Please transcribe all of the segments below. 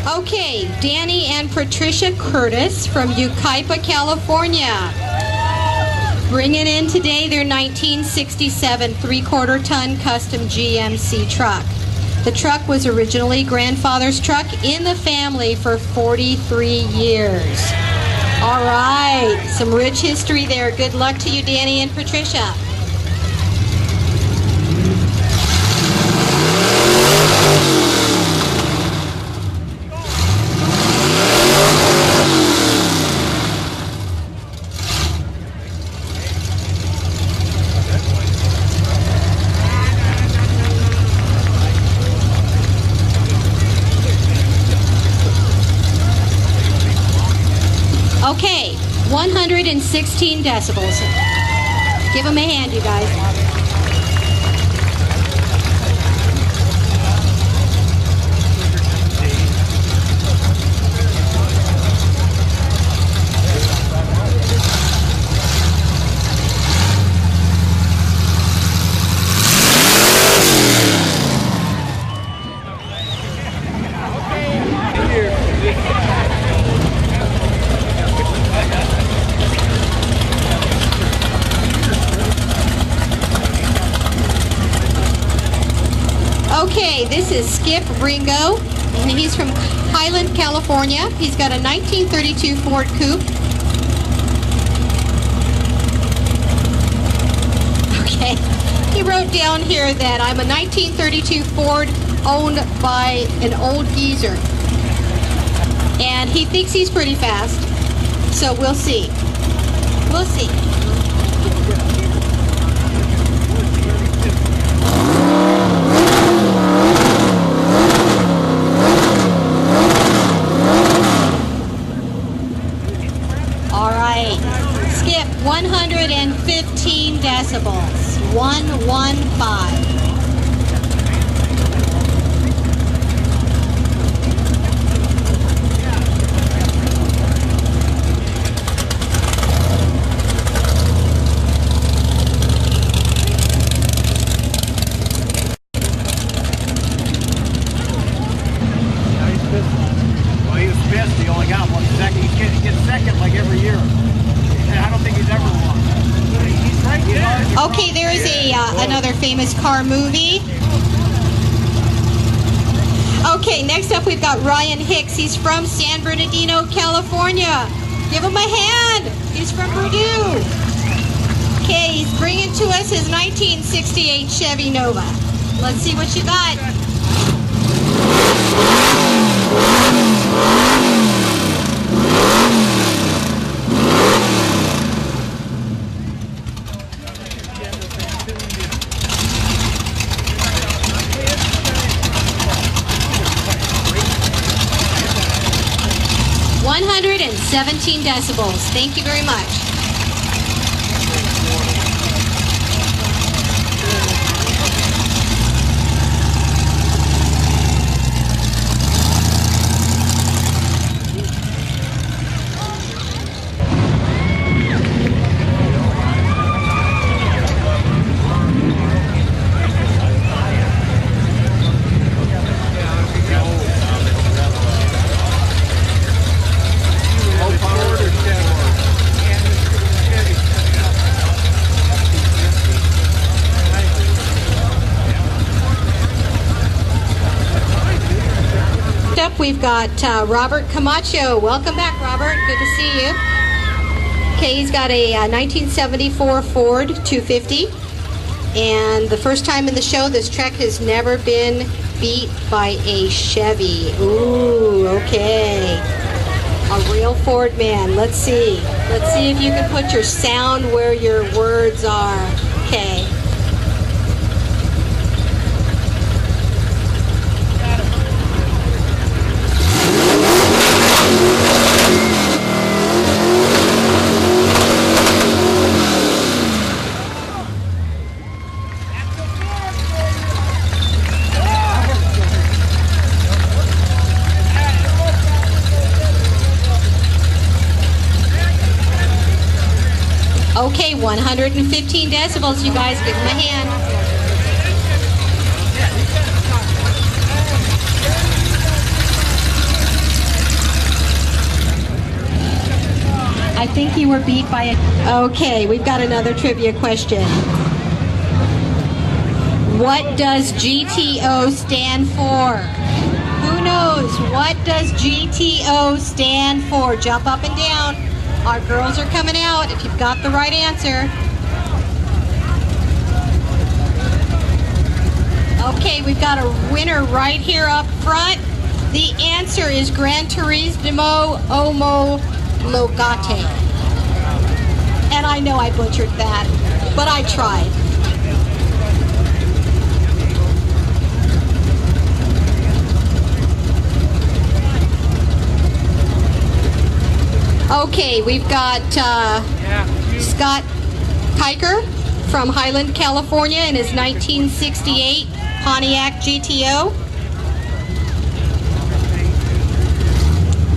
Okay, Danny and Patricia Curtis from Yucaipa, California. Bringing in today their 1967 3/4 ton custom GMC truck. The truck was originally grandfather's truck in the family for 43 years. All right, some rich history there. Good luck to you, Danny and Patricia. Okay, 116 decibels. Give them a hand, you guys. Okay, this is Skip Ringo, and he's from Highland, California. He's got a 1932 Ford Coupe. Okay, he wrote down here that I'm a 1932 Ford owned by an old geezer. And he thinks he's pretty fast, so we'll see. We'll see. All right, Skip, 115 decibels, 115. Okay, there is another famous car movie. Okay, next up we've got Ryan Hicks. He's from San Bernardino, California. Give him a hand. He's from Purdue. Okay, he's bringing to us his 1968 Chevy Nova. Let's see what you got. And 17 decibels. Thank you very much. We've got Robert Camacho. Welcome back, Robert. Good to see you. Okay, he's got a 1974 Ford 250. And the first time in the show, this truck has never been beat by a Chevy. Ooh, okay. A real Ford man. Let's see. Let's see if you can put your sound where your words are. Okay. Okay, 115 decibels, you guys. Give them a hand. you were beat by a... Okay, we've got another trivia question. What does GTO stand for? Who knows? What does GTO stand for? Jump up and down. Our girls are coming out if you've got the right answer. Okay, we've got a winner right here up front. The answer is Gran Turismo Homologate. And I know I butchered that, but I tried. Okay, we've got Scott Kiker from Highland, California in his 1968 Pontiac GTO.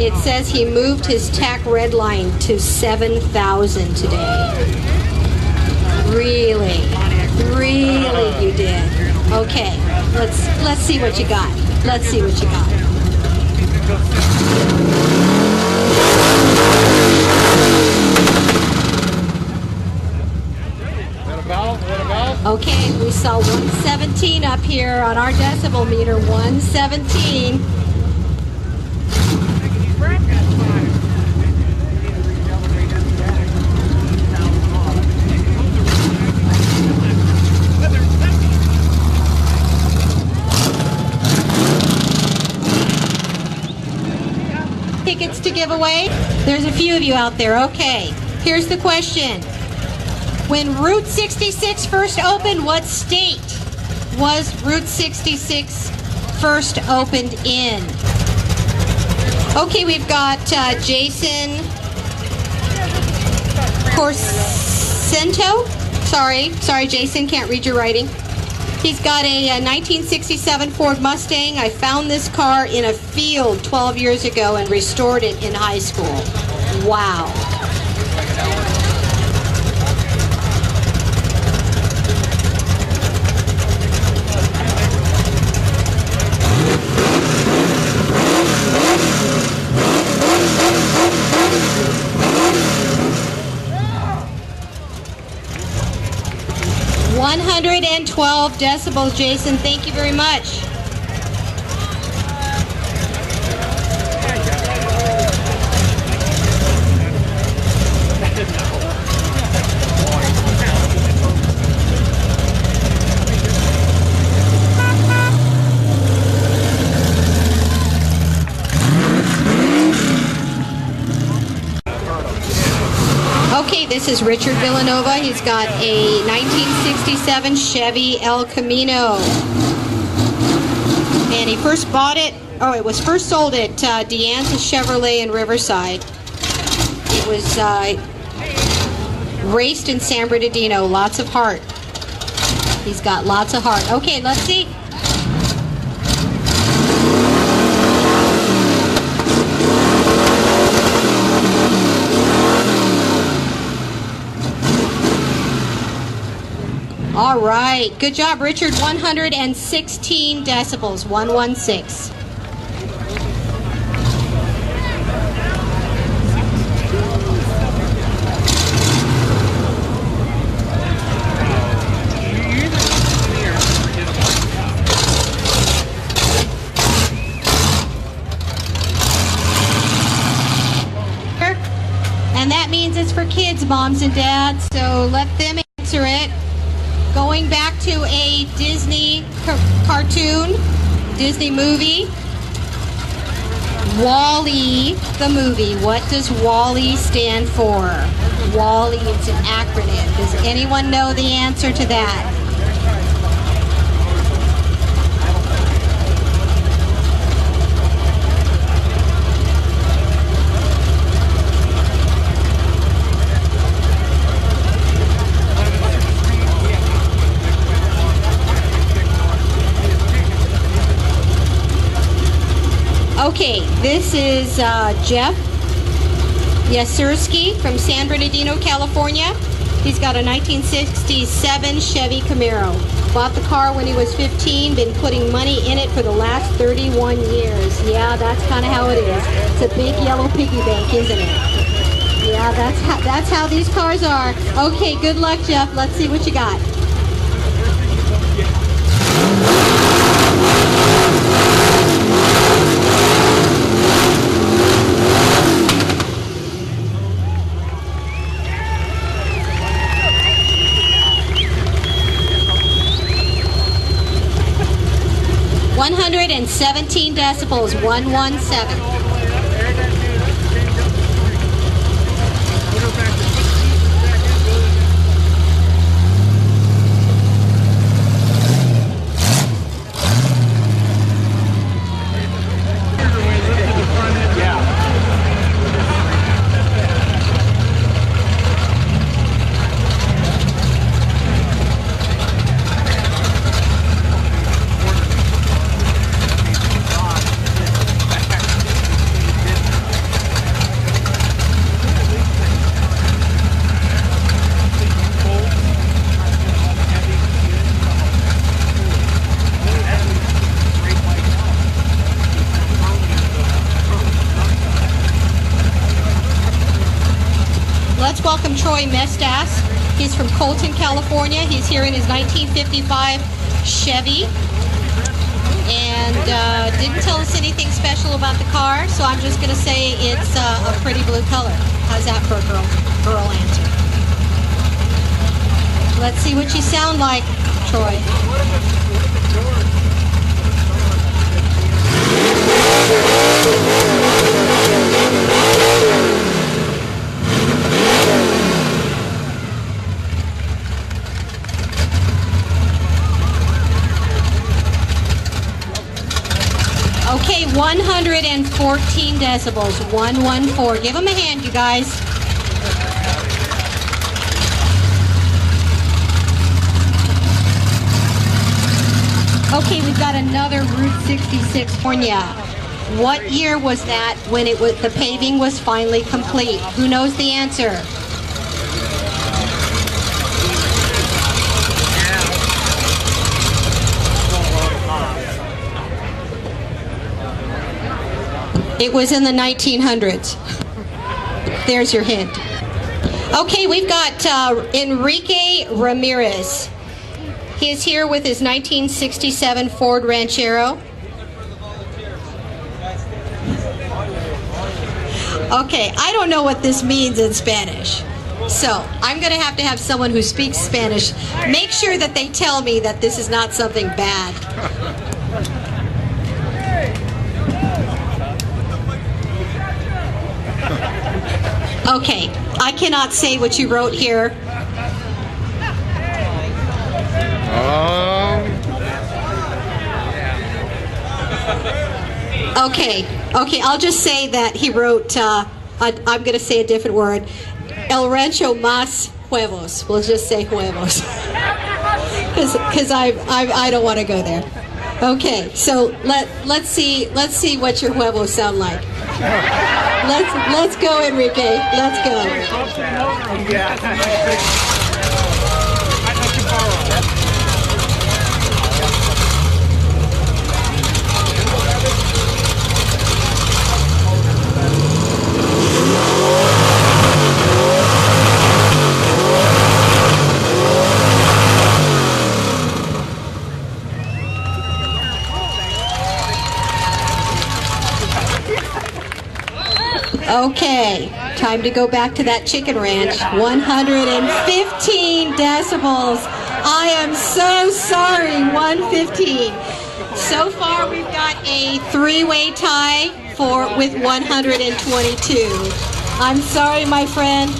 It says he moved his TAC red line to 7,000 today. Really? Really you did. Okay, let's see what you got. Let's see what you got. Okay, we saw 117 up here on our decibel meter, 117. Tickets to give away? There's a few of you out there. Okay, here's the question. When Route 66 first opened, what state was Route 66 first opened in? Okay, we've got Jason Corsento. Sorry, Jason, can't read your writing. He's got a 1967 Ford Mustang. I found this car in a field 12 years ago and restored it in high school. Wow. $112 decibels, Jason. Thank you very much. Okay, this is Richard Villanova. He's got a 1967 Chevy El Camino. And he first bought it, it was first sold at Deanza Chevrolet in Riverside. It was raced in San Bernardino. Lots of heart. He's got lots of heart. Okay, let's see. All right, good job, Richard. 116 decibels, 116. And that means it's for kids, moms and dads, so let them answer it. Going back to a Disney cartoon, Disney movie, WALL-E, the movie. What does WALL-E stand for? WALL-E, it's an acronym. Does anyone know the answer to that? Okay, this is Jeff Yasursky from San Bernardino, California. He's got a 1967 Chevy Camaro. Bought the car when he was 15, been putting money in it for the last 31 years. Yeah, that's kind of how it is. It's a big yellow piggy bank, isn't it? Yeah. Yeah, that's how these cars are. Okay, good luck, Jeff. Let's see what you got. $117 decibels, 117. Let's welcome Troy Mestas. He's from Colton, California. He's here in his 1955 Chevy. And didn't tell us anything special about the car, so I'm just going to say it's a pretty blue color. How's that for a girl answer? Let's see what you sound like, Troy. Okay, 114 decibels, 114. Give them a hand, you guys. Okay, we've got another Route 66 California. What year was that when the paving was finally complete? Who knows the answer? It was in the 1900s. There's your hint. Okay, we've got Enrique Ramirez. He is here with his 1967 Ford Ranchero. Okay, I don't know what this means in Spanish. So, I'm going to have someone who speaks Spanish make sure that they tell me that this is not something bad. Okay, I cannot say what you wrote here. Okay, I'll just say that he wrote, I'm going to say a different word, El Rancho Más Huevos. We'll just say huevos. Because I don't want to go there. Okay, so let's see what your huevos sound like. Let's go, Enrique. Let's go. Okay, time to go back to that chicken ranch. 115 decibels. I am so sorry, 115. So far we've got a three-way tie with 122. I'm sorry, my friend.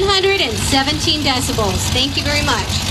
117 decibels. Thank you very much.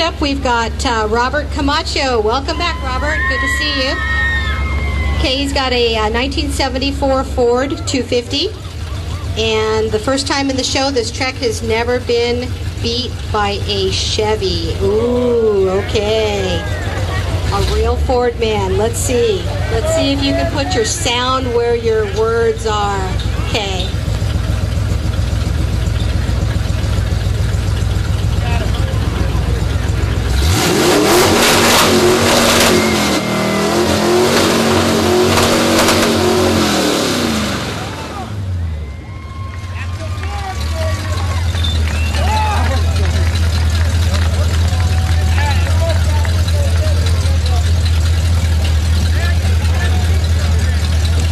Up, we've got Robert Camacho. Welcome back, Robert. Good to see you. Okay, he's got a 1974 Ford 250. And the first time in the show, this Trek has never been beat by a Chevy. Ooh, okay. A real Ford man. Let's see. Let's see if you can put your sound where your words are. Okay.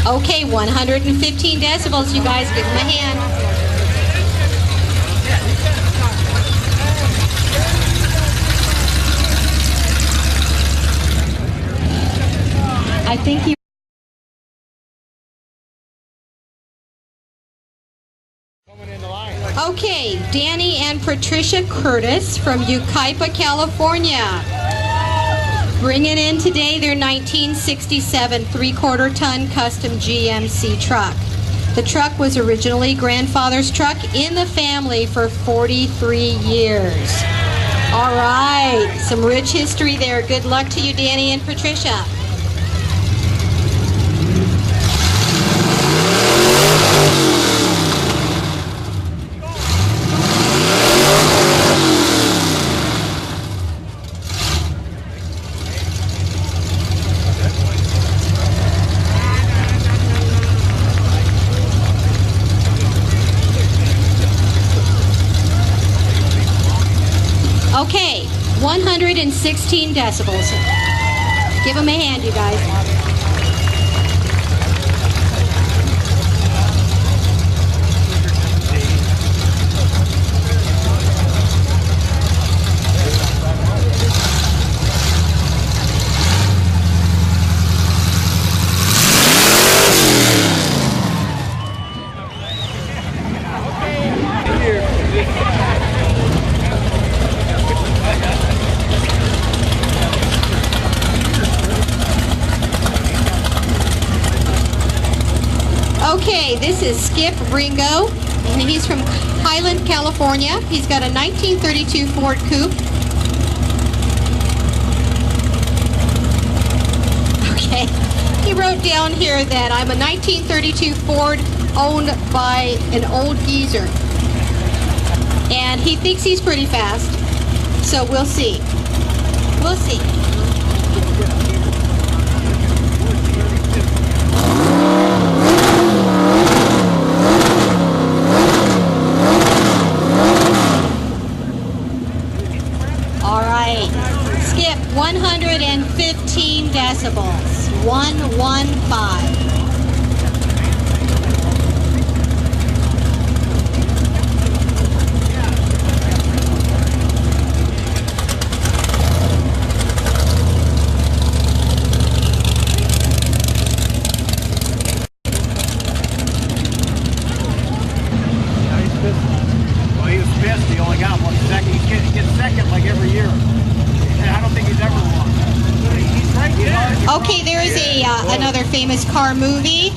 Okay, 115 decibels, you guys. Give him a hand. I think he... Okay, Danny and Patricia Curtis from Yucaipa, California. Bringing in today their 1967 3/4 ton custom GMC truck. The truck was originally grandfather's truck in the family for 43 years. All right, some rich history there. Good luck to you, Danny and Patricia. Okay, 116 decibels. Give them a hand, you guys. Okay, this is Skip Ringo, and he's from Highland, California. He's got a 1932 Ford Coupe. Okay, he wrote down here that I'm a 1932 Ford owned by an old geezer. And he thinks he's pretty fast, so we'll see. We'll see. All right, Skip, 115 decibels, 115. He only got one second. He gets second like every year. I don't think he's ever won. He's right there. Okay, there is another famous car movie.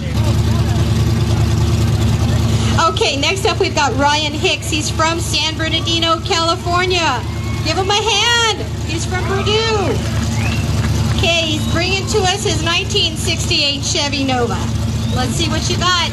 Okay, next up we've got Ryan Hicks. He's from San Bernardino, California. Give him a hand. He's from Purdue. Okay, he's bringing to us his 1968 Chevy Nova. Let's see what you got.